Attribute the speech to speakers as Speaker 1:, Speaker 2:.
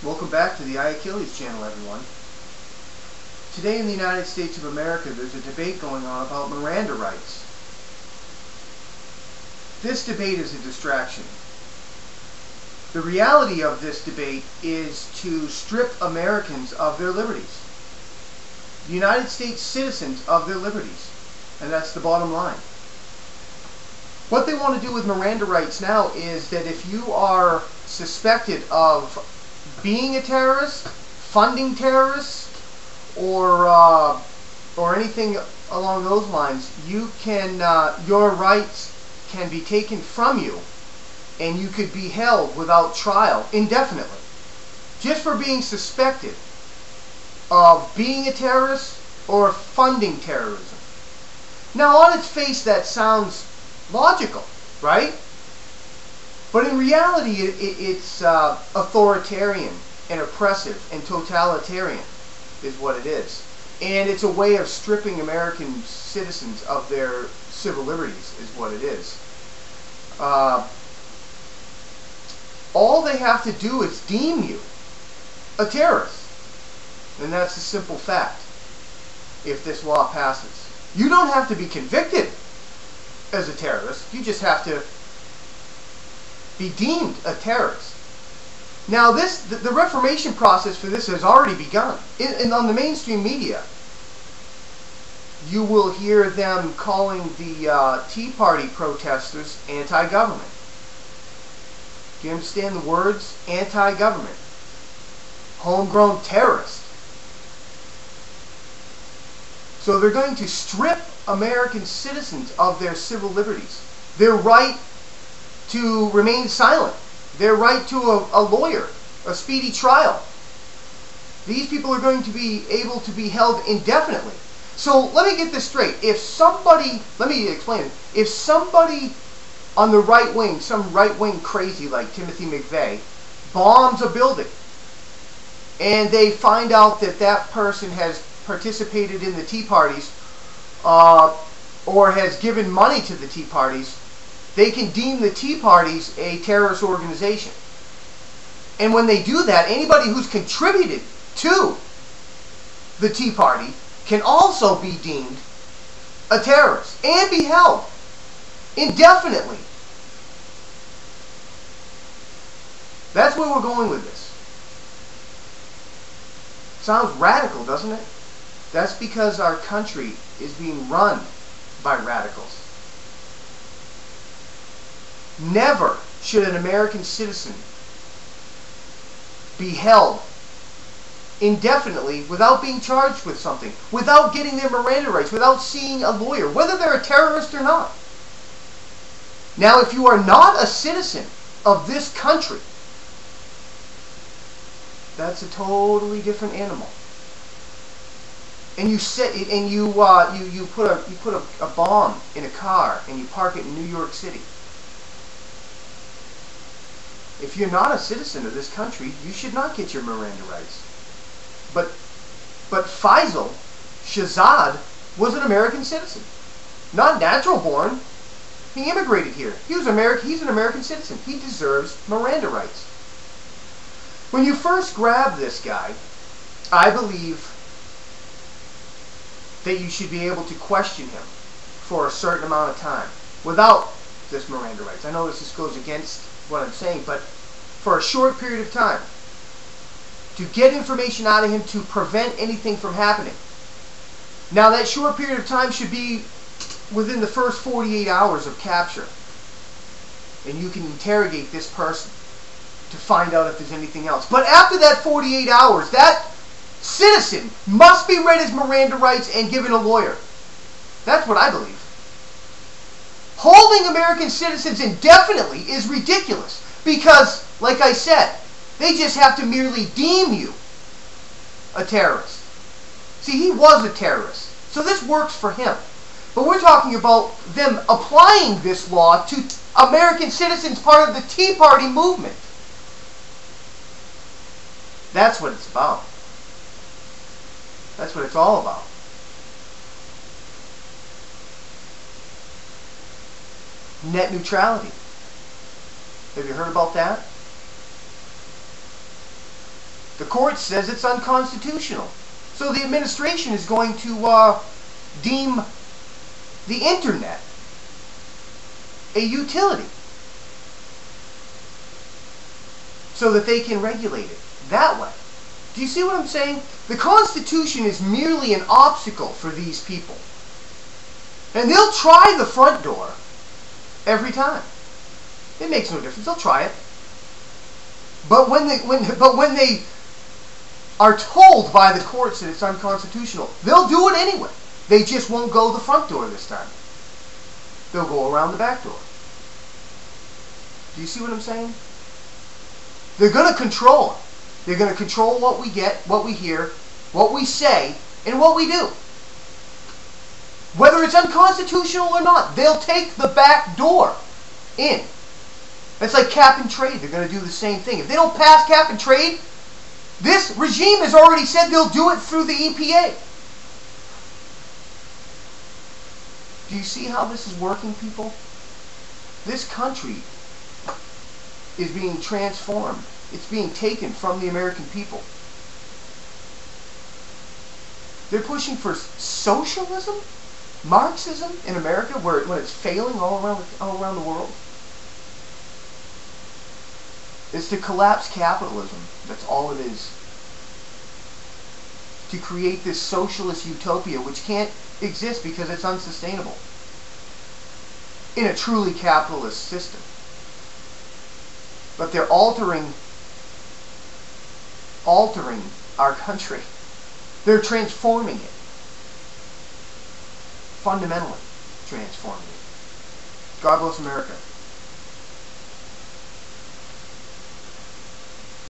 Speaker 1: Welcome back to the Achilles channel, everyone. Today in the United States of America, there's a debate going on about Miranda rights. This debate is a distraction. The reality of this debate is to strip Americans of their liberties. The United States citizens of their liberties. And that's the bottom line. What they want to do with Miranda rights now is that if you are suspected of being a terrorist, funding terrorists, or anything along those lines, you can your rights can be taken from you, and you could be held without trial indefinitely, just for being suspected of being a terrorist or funding terrorism. Now, on its face, that sounds logical, right? But in reality, it's authoritarian and oppressive and totalitarian is what it is. And it's a way of stripping American citizens of their civil liberties is what it is. All they have to do is deem you a terrorist. And that's a simple fact if this law passes. You don't have to be convicted as a terrorist. You just have to be deemed a terrorist. Now, the reformation process for this has already begun. On the mainstream media, you will hear them calling the Tea Party protesters anti-government. Do you understand the words? Anti-government. Homegrown terrorist. So they're going to strip American citizens of their civil liberties. Their right to remain silent. Their right to a lawyer, a speedy trial. These people are going to be able to be held indefinitely. So let me get this straight. If somebody, let me explain it. If somebody on the right wing, some right-wing crazy like Timothy McVeigh, bombs a building, and they find out that that person has participated in the Tea Parties or has given money to the Tea Parties, they can deem the Tea Parties a terrorist organization. And when they do that, anybody who's contributed to the Tea Party can also be deemed a terrorist and be held indefinitely. That's where we're going with this. Sounds radical, doesn't it? That's because our country is being run by radicals. Never should an American citizen be held indefinitely without being charged with something, without getting their Miranda rights, without seeing a lawyer, whether they're a terrorist or not. Now, if you are not a citizen of this country, that's a totally different animal. And you sit and you put a bomb in a car and you park it in New York City. If you're not a citizen of this country, you should not get your Miranda rights. But Faisal Shahzad was an American citizen, not natural born. He immigrated here. He's an American citizen. He deserves Miranda rights. When you first grab this guy, I believe that you should be able to question him for a certain amount of time without this Miranda rights. I know this goes against what I'm saying, but for a short period of time, to get information out of him to prevent anything from happening. Now, that short period of time should be within the first 48 hours of capture. And you can interrogate this person to find out if there's anything else. But after that 48 hours, that citizen must be read his Miranda rights and given a lawyer. That's what I believe. Holding American citizens indefinitely is ridiculous because, like I said, they just have to merely deem you a terrorist. See, he was a terrorist, so this works for him. But we're talking about them applying this law to American citizens, part of the Tea Party movement. That's what it's about. That's what it's all about. Net neutrality. Have you heard about that? The court says it's unconstitutional. So the administration is going to deem the internet a utility so that they can regulate it that way. Do you see what I'm saying? The Constitution is merely an obstacle for these people. And they'll try the front door every time. It makes no difference. They'll try it. But when they are told by the courts that it's unconstitutional, they'll do it anyway. They just won't go the front door this time. They'll go around the back door. Do you see what I'm saying? They're going to control it. They're going to control what we get, what we hear, what we say, and what we do. Whether it's unconstitutional or not, they'll take the back door in. It's like cap and trade. They're going to do the same thing. If they don't pass cap and trade, this regime has already said they'll do it through the EPA. Do you see how this is working, people? This country is being transformed. It's being taken from the American people. They're pushing for socialism, Marxism in America, when it's failing all around the world. It's to collapse capitalism. That's all it is. To create this socialist utopia which can't exist because it's unsustainable in a truly capitalist system. But they're altering our country. They're transforming it. Fundamentally transforming it. God bless America.